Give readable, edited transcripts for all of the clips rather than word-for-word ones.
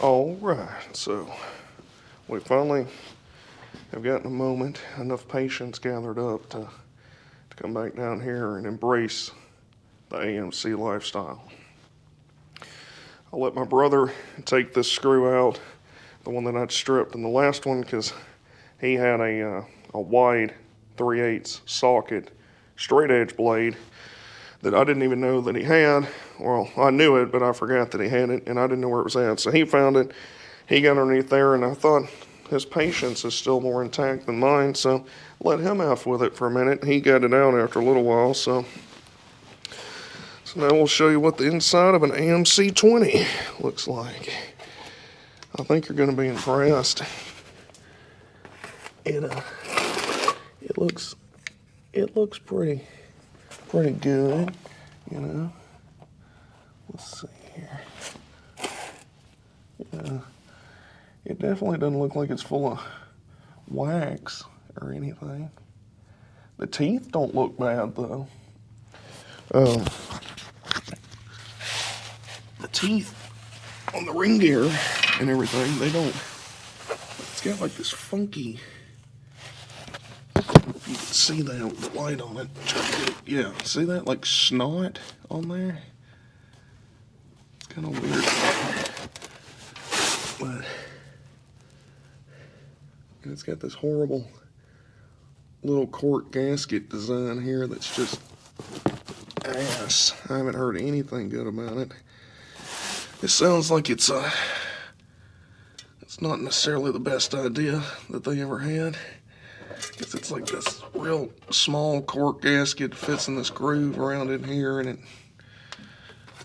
All right, so we finally have gotten a moment, enough patience gathered up to come back down here and embrace the AMC lifestyle. I'll let my brother take this screw out, the one that I'd stripped in the last one, because he had a wide 3/8 socket straight edge blade that I didn't even know that he had. Well, I knew it, but I forgot that he had it, and I didn't know where it was at. So he found it, he got underneath there, and I thought his patience is still more intact than mine, so let him off with it for a minute. He got it out after a little while, so now we'll show you what the inside of an AMC 20 looks like. I think you're going to be impressed. It looks pretty good, you know. Let's see here. Yeah, it definitely doesn't look like it's full of wax or anything. The teeth don't look bad though. The teeth on the ring gear and everything, they don't. It's got like this funky. You can see that with the light on it. Yeah, see that like snot on there? It's kind of weird. But it's got this horrible little cork gasket design here that's just ass. I haven't heard anything good about it. It sounds like it's not necessarily the best idea that they ever had. Because it's like this real small cork gasket fits in this groove around in here, and it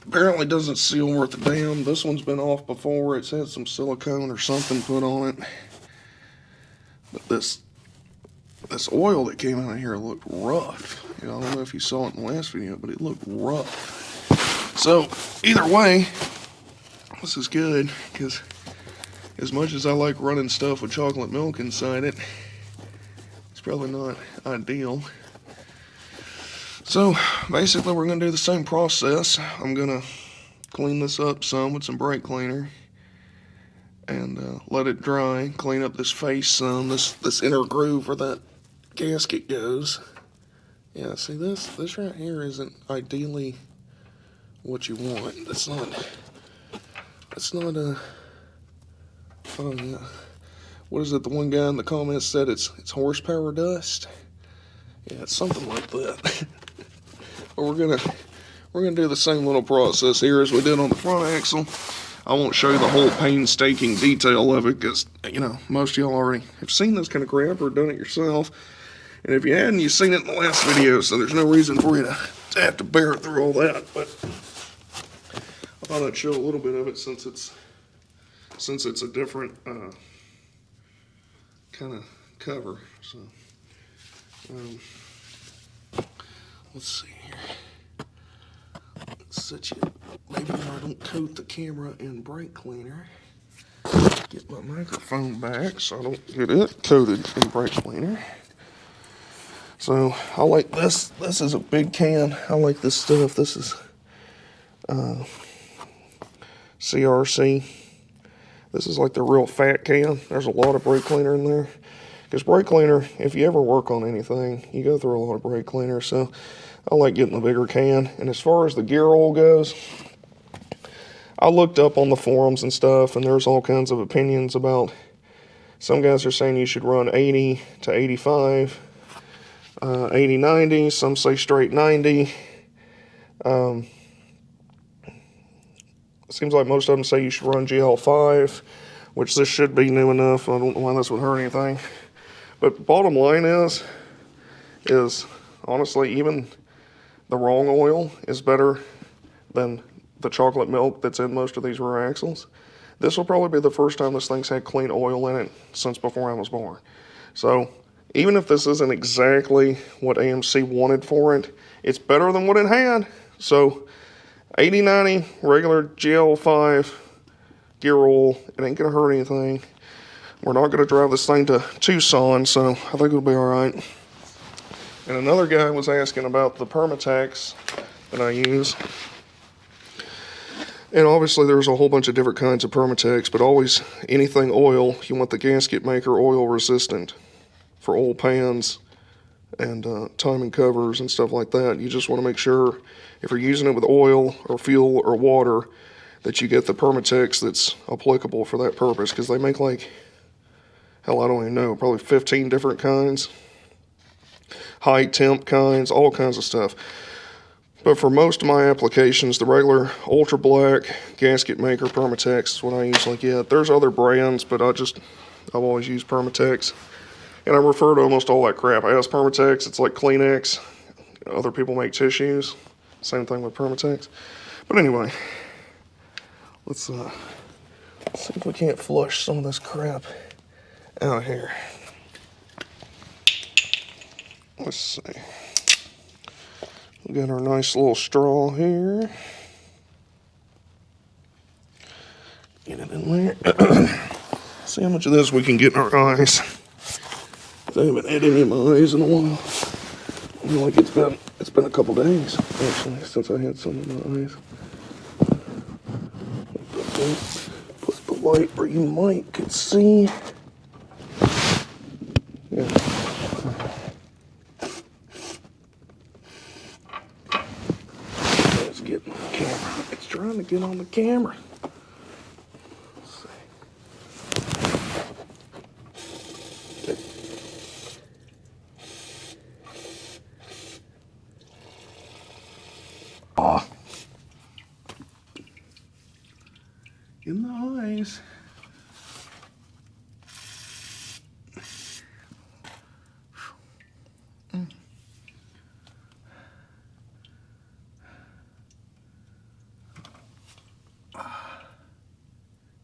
apparently doesn't seal worth a damn. This one's been off before. It's had some silicone or something put on it. But this oil that came out of here looked rough. You know, I don't know if you saw it in the last video, but it looked rough. So either way, this is good, because as much as I like running stuff with chocolate milk inside it, it's probably not ideal. So basically we're going to do the same process. I'm going to clean this up some with some brake cleaner and let it dry. Clean up this face some, this inner groove where that gasket goes. Yeah, see this right here isn't ideally what you want. It's not a, oh yeah, what is it, the one guy in the comments said it's horsepower dust? Yeah, it's something like that. But we're gonna do the same little process here as we did on the front axle. I won't show you the whole painstaking detail of it, because, you know, most of y'all already have seen this kind of crap or done it yourself. And if you hadn't, you've seen it in the last video, so there's no reason for you to have to bear through all that. But I thought I'd show a little bit of it since it's a different kind of cover. So let's see here. Let's set you. Maybe I don't coat the camera in brake cleaner. Get my microphone back so I don't get it coated in brake cleaner. So I like this. This is a big can. I like this stuff. This is CRC. This is like the real fat can. There's a lot of brake cleaner in there. Because brake cleaner, if you ever work on anything, you go through a lot of brake cleaner. So I like getting the bigger can. And as far as the gear oil goes, I looked up on the forums and stuff, and there's all kinds of opinions about. Some guys are saying you should run 80 to 85, 80, 90. Some say straight 90. It seems like most of them say you should run GL5, which this should be new enough. I don't know why this would hurt anything. But bottom line is honestly, even the wrong oil is better than the chocolate milk that's in most of these rear axles. This will probably be the first time this thing's had clean oil in it since before I was born. So even if this isn't exactly what AMC wanted for it, it's better than what it had. So 80, 90, regular GL5 gear oil, it ain't gonna hurt anything. We're not gonna drive this thing to Tucson, so I think it'll be all right. And another guy was asking about the Permatex that I use. And obviously there's a whole bunch of different kinds of Permatex, but always anything oil, you want the gasket maker oil resistant for oil pans and timing covers and stuff like that. You just want to make sure if you're using it with oil or fuel or water that you get the Permatex that's applicable for that purpose, because they make like, hell, I don't even know, probably 15 different kinds, high temp kinds, all kinds of stuff. But for most of my applications, the regular ultra black gasket maker Permatex is what I usually get. There's other brands, but I've always used Permatex. And I refer to almost all that crap as Permatex. It's like Kleenex. Other people make tissues. Same thing with Permatex. But anyway, let's see if we can't flush some of this crap out here. Let's see. We got our nice little straw here. Get it in there. See how much of this we can get in our eyes. I haven't had any in my eyes in a while. I feel like it's been a couple days actually since I had some in my eyes. Put the light where you could see. Yeah. Let's get on the camera. It's trying to get on the camera. Let's see. In the eyes.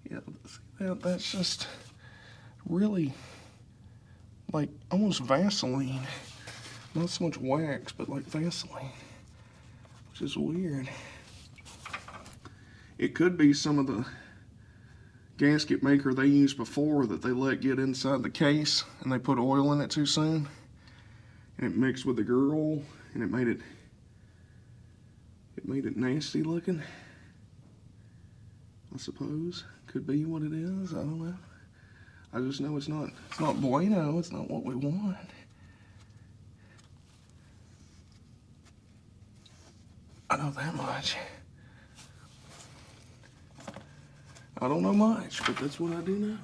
Yeah, see that's just really like almost Vaseline. Not so much wax, but like Vaseline, which is weird. It could be some of the gasket maker they used before that they let get inside the case and they put oil in it too soon and it mixed with the gear oil and it made it nasty looking. I suppose could be what it is. I don't know. I just know it's not bueno. It's not what we want. I know that much. I don't know much, but that's what I do know.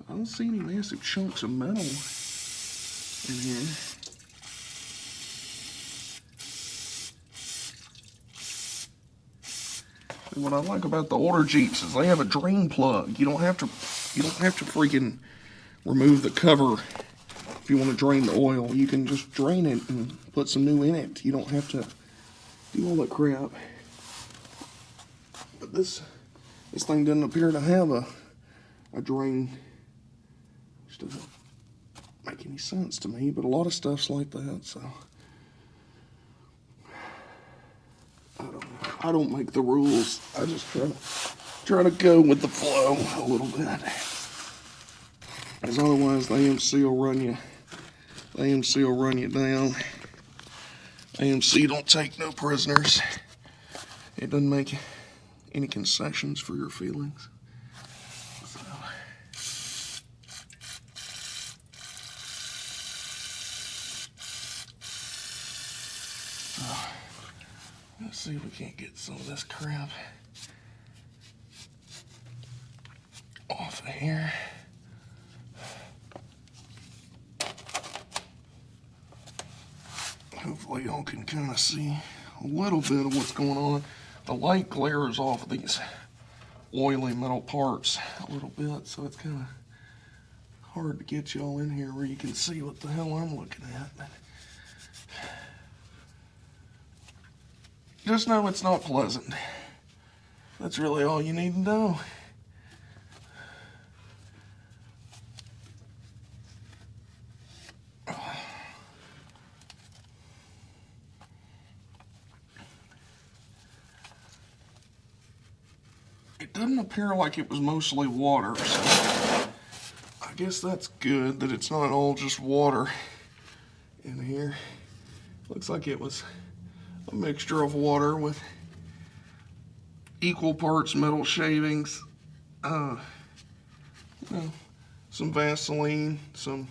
I don't see any massive chunks of metal in here. And what I like about the older Jeeps is they have a drain plug. You don't have to freaking remove the cover if you want to drain the oil. You can just drain it and put some new in it. You don't have to do all that crap. But this thing doesn't appear to have a drain, which doesn't make any sense to me, but a lot of stuff's like that, so I don't know. I don't make the rules. I just try to go with the flow a little bit. Because otherwise the AMC will run you. The AMC will run you down. AMC don't take no prisoners. It doesn't make any concessions for your feelings. Let's see if we can't get some of this crap off of here. Hopefully y'all can kind of see a little bit of what's going on. The light glares off of these oily metal parts a little bit, so it's kind of hard to get y'all in here where you can see what the hell I'm looking at. But just know it's not pleasant. That's really all you need to know. It doesn't appear like it was mostly water, so I guess that's good that it's not all just water in here. Looks like it was a mixture of water with equal parts metal shavings, you know, some Vaseline, some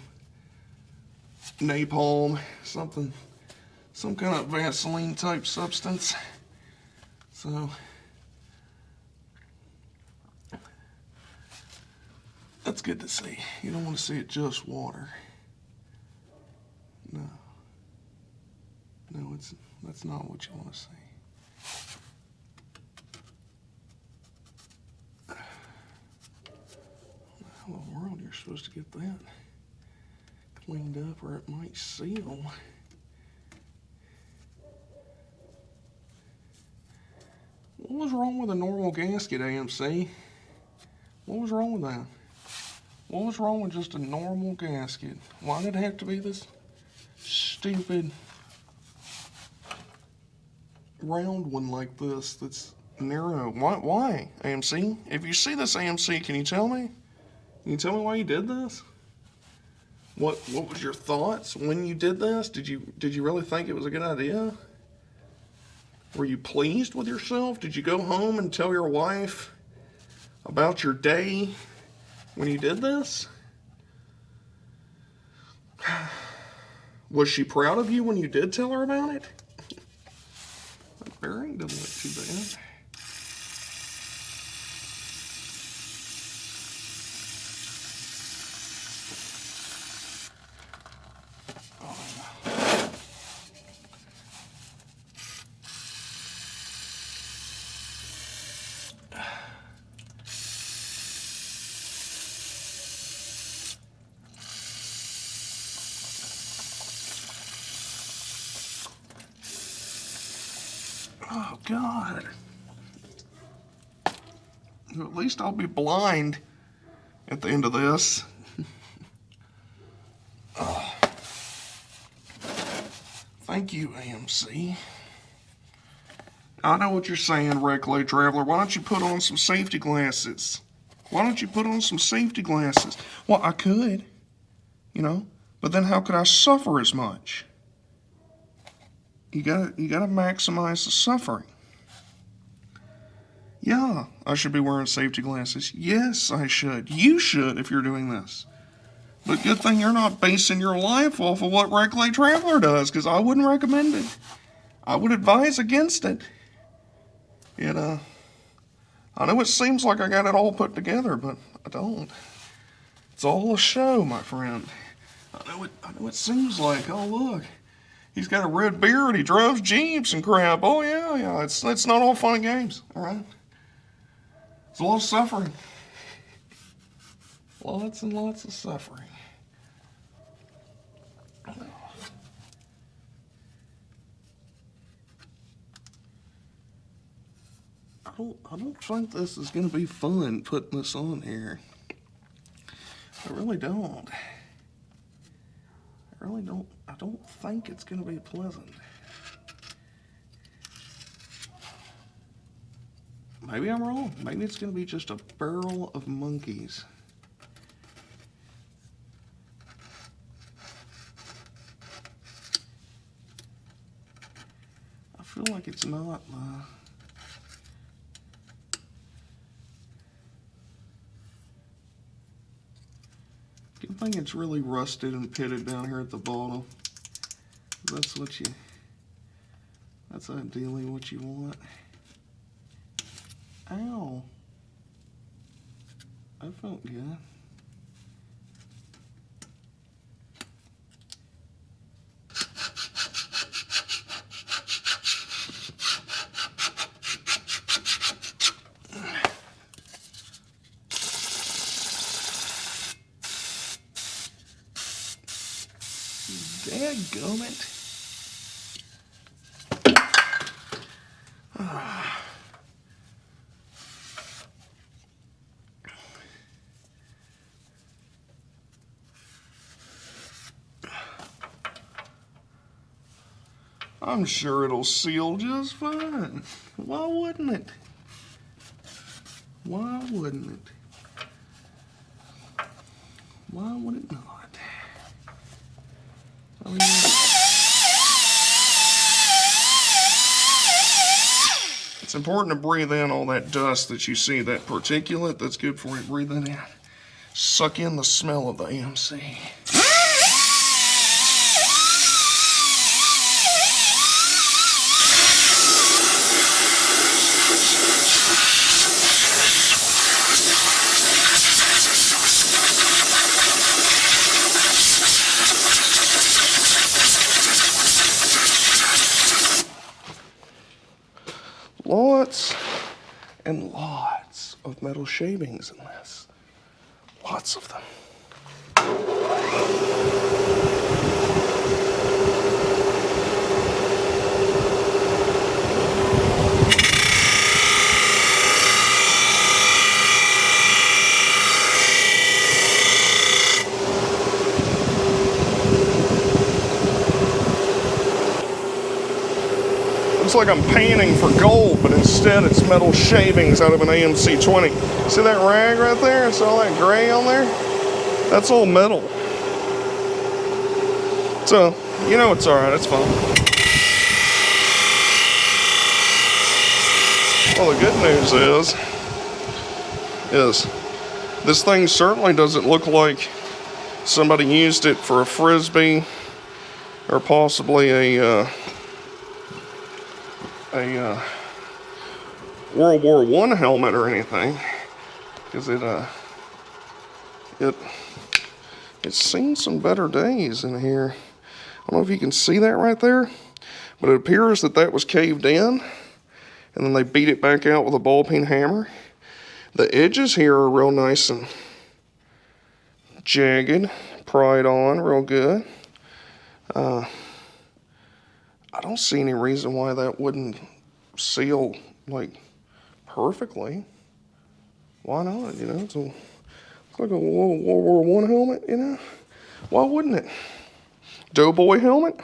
napalm, some kind of Vaseline type substance. So that's good to see. You don't want to see it just water. No, that's not what you want to see. How in the world you're supposed to get that cleaned up or it might seal? What was wrong with a normal gasket, AMC? What was wrong with that? What was wrong with just a normal gasket? Why did it have to be this stupid round one like this that's narrow? Why, AMC? If you see this, AMC, can you tell me? Can you tell me why you did this? What was your thoughts when you did this? Did you really think it was a good idea? Were you pleased with yourself? Did you go home and tell your wife about your day when you did this? Was she proud of you when you did tell her about it? That bearing doesn't look too bad. Oh, God. At least I'll be blind at the end of this. Oh. Thank you, AMC. I know what you're saying, Reclay Traveler. Why don't you put on some safety glasses? Why don't you put on some safety glasses? Well, I could, you know, but then how could I suffer as much? You gotta maximize the suffering. Yeah, I should be wearing safety glasses. Yes, I should. You should if you're doing this. But good thing you're not basing your life off of what Reclay Traveler does, because I wouldn't recommend it. I would advise against it. I know it seems like I got it all put together, but I don't. It's all a show, my friend. I know it seems like, oh look, he's got a red beard, he drives Jeeps and crap. Oh yeah, it's not all fun and games, all right? It's a lot of suffering. Lots and lots of suffering. I don't think this is going to be fun putting this on here. I really don't. I don't think it's going to be pleasant. Maybe I'm wrong. Maybe it's going to be just a barrel of monkeys. I feel like it's not, I think it's really rusted and pitted down here at the bottom. That's ideally what you want. Ow. That felt good. Dadgummit. I'm sure it'll seal just fine. Why wouldn't it? Why wouldn't it? Why would it not? I mean, It's important to breathe in all that dust that you see, that particulate. That's good for you. Breathe it in. Suck in the smell of the AMC. Lots and lots of metal shavings in this. Lots of them. Looks like I'm painting for gold, but instead it's metal shavings out of an AMC 20. See that rag right there? See all that gray on there? That's all metal. So, you know it's alright, it's fine. Well, the good news is this thing certainly doesn't look like somebody used it for a Frisbee or possibly a World War I helmet or anything, because it's seen some better days in here. I don't know if you can see that right there, but it appears that that was caved in, and then they beat it back out with a ball peen hammer. The edges here are real nice and jagged, pried on real good. I don't see any reason why that wouldn't seal like perfectly. Why not? You know, it's like a World War I helmet. You know, why wouldn't it? Doughboy helmet.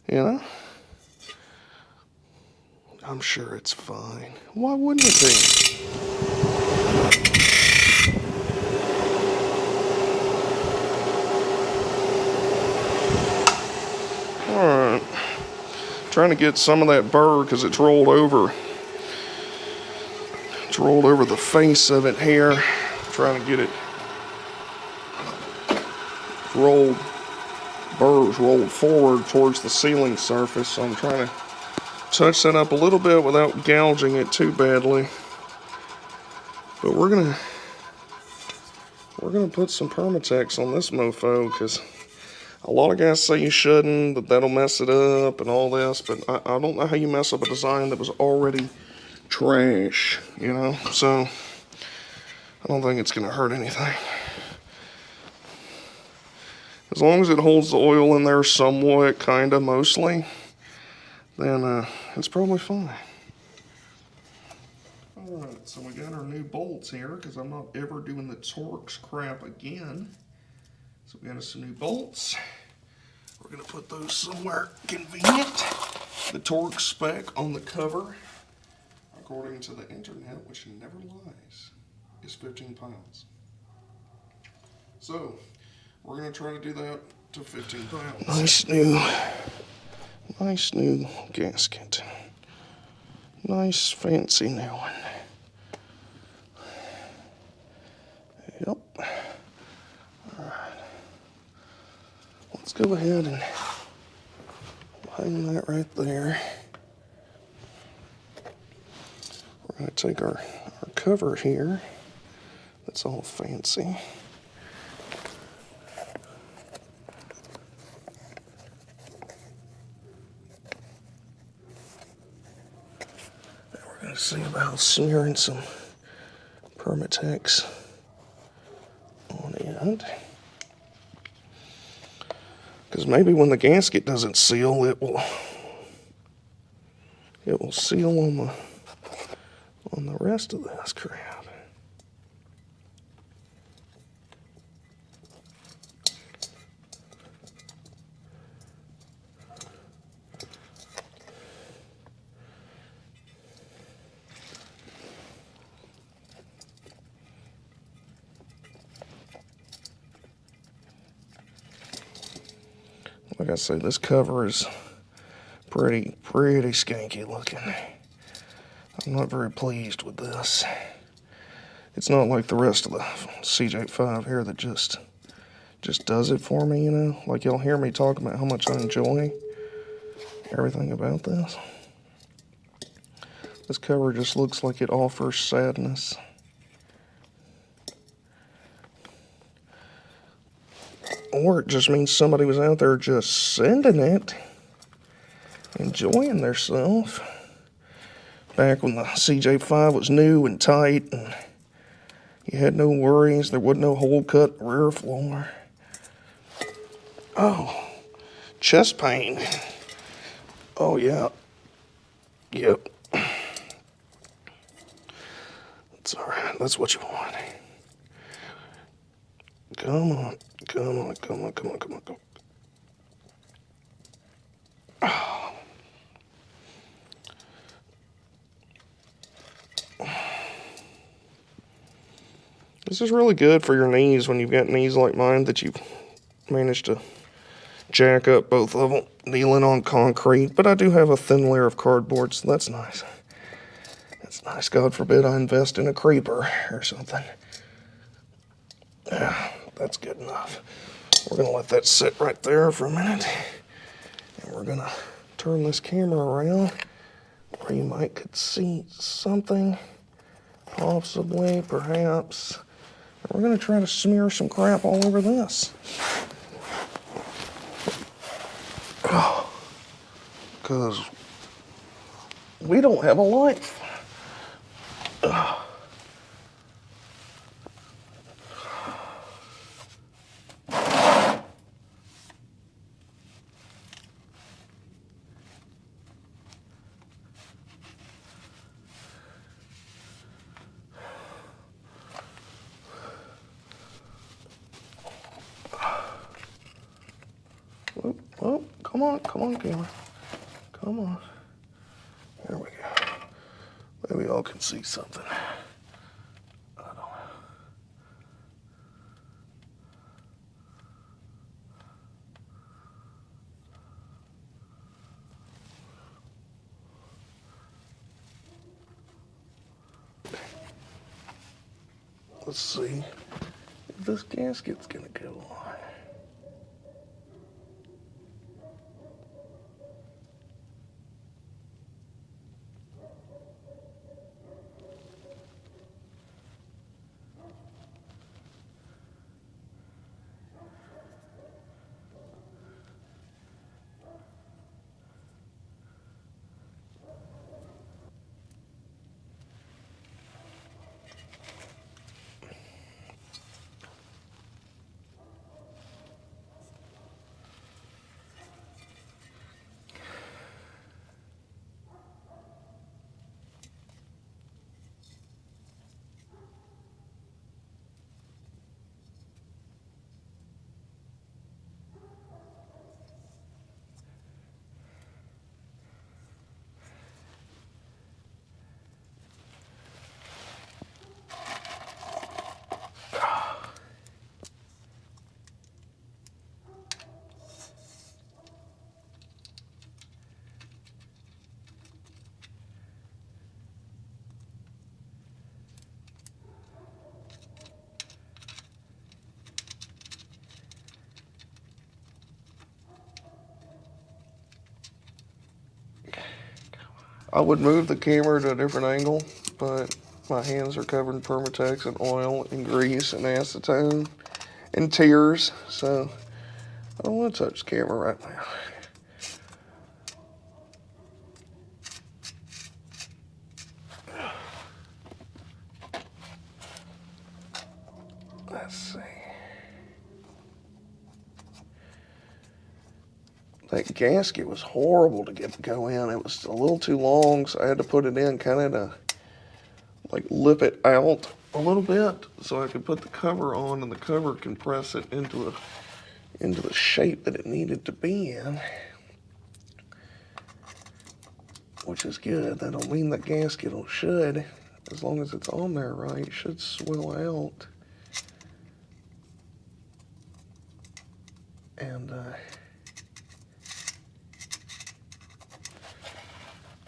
You know, I'm sure it's fine. Why wouldn't it be? All right. Trying to get some of that burr because it's rolled over. It's rolled over the face of it here. Trying to get it rolled, burrs rolled forward towards the sealing surface. So I'm trying to touch that up a little bit without gouging it too badly. But we're gonna put some Permatex on this mofo because a lot of guys say you shouldn't, that that'll mess it up and all this, but I don't know how you mess up a design that was already trash, you know? So, I don't think it's gonna hurt anything. As long as it holds the oil in there somewhat, kinda, mostly, then it's probably fine. Alright, so we got our new bolts here, because I'm not ever doing the Torx crap again. So we got us some new bolts. We're going to put those somewhere convenient. The Torx spec on the cover, according to the internet, which never lies, is 15 pounds. So we're going to try to do that to 15 pounds. Nice new gasket. Nice fancy new one. Yep. Let's go ahead and hang that right there. We're going to take our cover here. That's all fancy. And we're going to see about smearing some Permatex on it. Because maybe when the gasket doesn't seal, it will seal on the rest of this crap. Like I say, this cover is pretty skanky looking. I'm not very pleased with this. It's not like the rest of the Cj5 here that just does it for me, you know? Like, you'll hear me talk about how much I enjoy everything about this. This cover just looks like it offers sadness. Or it just means somebody was out there just sending it, enjoying themselves. Back when the Cj5 was new and tight and you had no worries, there wasn't no hole cut rear floor. Oh, chest pain. Oh yeah. Yep. It's alright, that's what you want. Come on, come on, come on, come on, come on, come on. Oh. This is really good for your knees when you've got knees like mine that you've managed to jack up both of them, kneeling on concrete. But I do have a thin layer of cardboard, so that's nice. That's nice. God forbid I invest in a creeper or something. Yeah, that's good enough. We're going to let that sit right there for a minute. And we're going to turn this camera around where you might could see something, possibly, perhaps. And we're going to try to smear some crap all over this. Because we don't have a life. Oh, come on, camera. Come on. There we go. Maybe y'all can see something. I don't know. Let's see if this gasket's gonna go on. I would move the camera to a different angle, but my hands are covered in Permatex and oil and grease and acetone and tears, so I don't want to touch the camera right now. Let's see. That gasket was horrible to get to go in. It was a little too long, so I had to put it in kind of to like lip it out a little bit so I could put the cover on and the cover compress it into the shape that it needed to be in. Which is good. That don't mean the gasket should, as long as it's on there right, should swell out. And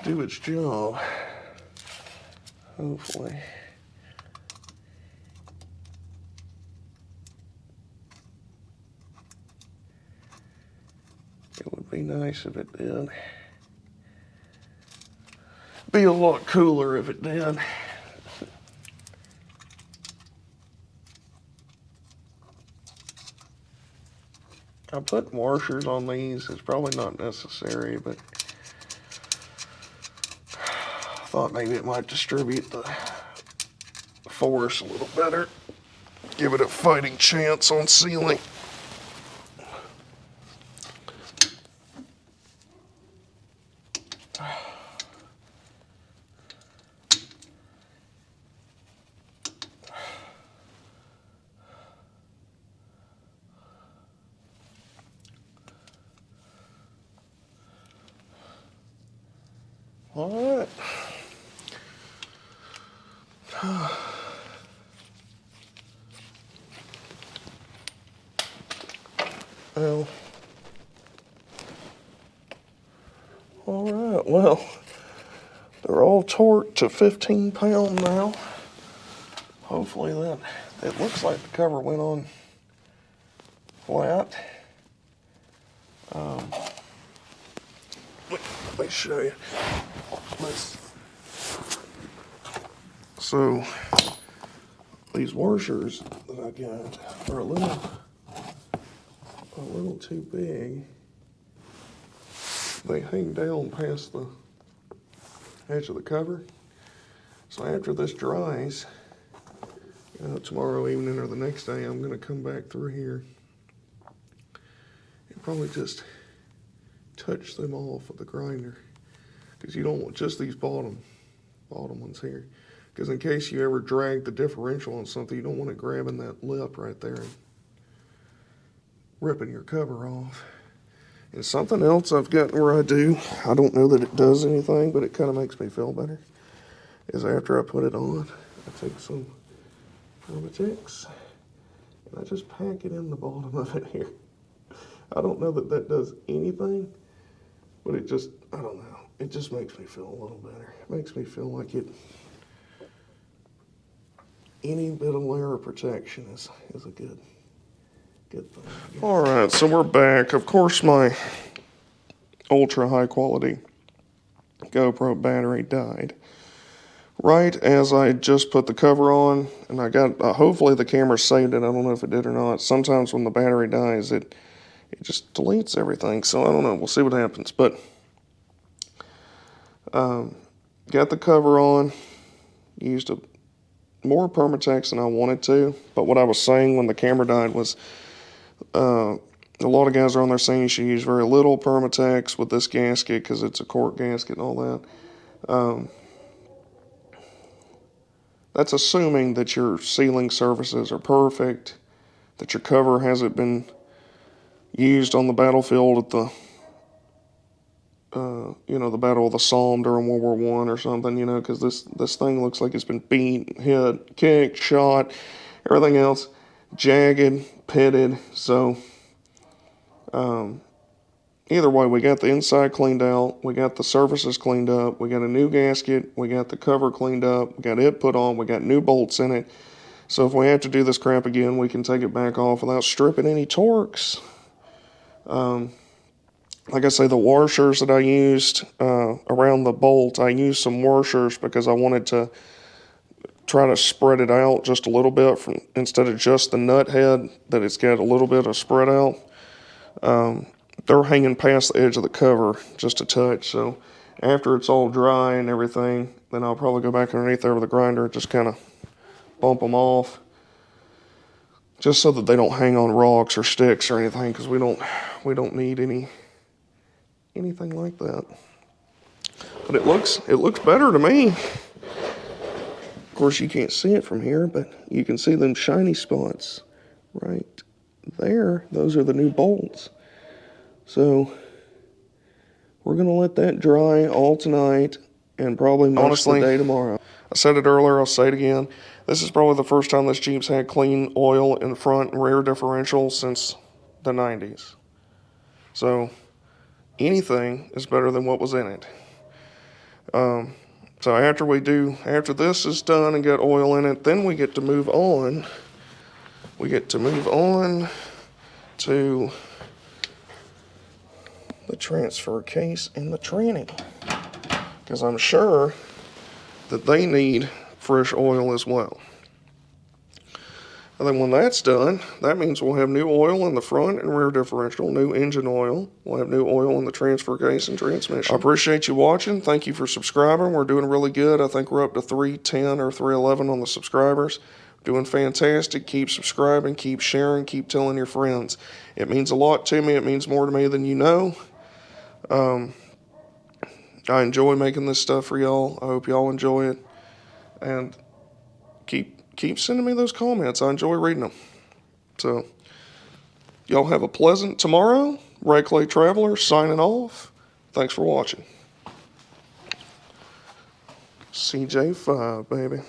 do its job. hopefully. It would be nice if it did. Be a lot cooler if it did. I put washers on these. It's probably not necessary, but I thought maybe it might distribute the force a little better. Give it a fighting chance on sealing. All right. Well, all right. Well, they're all torqued to 15 pound now. Hopefully that, it looks like the cover went on flat. Let me show you. So these washers that I got are a little too big. They hang down past the edge of the cover. So after this dries, tomorrow evening or the next day, I'm going to come back through here and probably just touch them off with the grinder, because you don't want just these bottom ones here, because in case you ever drag the differential on something, you don't want it grabbing that lip right there and ripping your cover off. And something else I've gotten where I don't know that it does anything, but it kind of makes me feel better, is after I put it on, I take some Permatex and I just pack it in the bottom of it here. I don't know that that does anything, but it just, I don't know, it just makes me feel a little better. It makes me feel like any bit of layer of protection is a good thing. All right, so we're back. Of course, my ultra high quality GoPro battery died right as I just put the cover on, and I got, hopefully the camera saved it. I don't know if it did or not. Sometimes when the battery dies, it just deletes everything, so I don't know. We'll see what happens. But got the cover on, used more Permatex than I wanted to, but what I was saying when the camera died was a lot of guys are on there saying you should use very little Permatex with this gasket because it's a cork gasket and all that. That's assuming that your sealing surfaces are perfect, that your cover hasn't been used on the battlefield at the the Battle of the Somme during World War I or something, because this thing looks like it's been beat, hit, kicked, shot, everything else, jagged, pitted. So either way, we got the inside cleaned out, we got the surfaces cleaned up, we got a new gasket, we got the cover cleaned up, we got it put on, we got new bolts in it. So if we have to do this crap again, we can take it back off without stripping any torques. Like I say, the washers that I used around the bolt, I used some washers because I wanted to try to spread it out just a little bit instead of just the nut head, that it's got a little bit of spread out. They're hanging past the edge of the cover just a touch, so after it's all dry and everything, then I'll probably go back underneath there with a grinder and just kind of bump them off, just so that they don't hang on rocks or sticks or anything, because we don't need anything like that. But it looks better to me. Of course, you can't see it from here, but you can see them shiny spots right there. Those are the new bolts. So we're gonna let that dry all tonight and probably most of the day tomorrow. I said it earlier, I'll say it again. This is probably the first time this Jeep's had clean oil in the front and rear differential since the 90s. So anything is better than what was in it. So after this is done and got oil in it, then we get to move on. We get to move on to the transfer case and the tranny, because I'm sure that they need fresh oil as well. And then when that's done, that means we'll have new oil in the front and rear differential, new engine oil. We'll have new oil in the transfer case and transmission. I appreciate you watching. Thank you for subscribing. We're doing really good. I think we're up to 310 or 311 on the subscribers. Doing fantastic. Keep subscribing, keep sharing, keep telling your friends. It means a lot to me. It means more to me than you know. I enjoy making this stuff for y'all. I hope y'all enjoy it. And keep sending me those comments. I enjoy reading them. So, y'all have a pleasant tomorrow. Ray Clay Traveler signing off. Thanks for watching. Cj5, baby.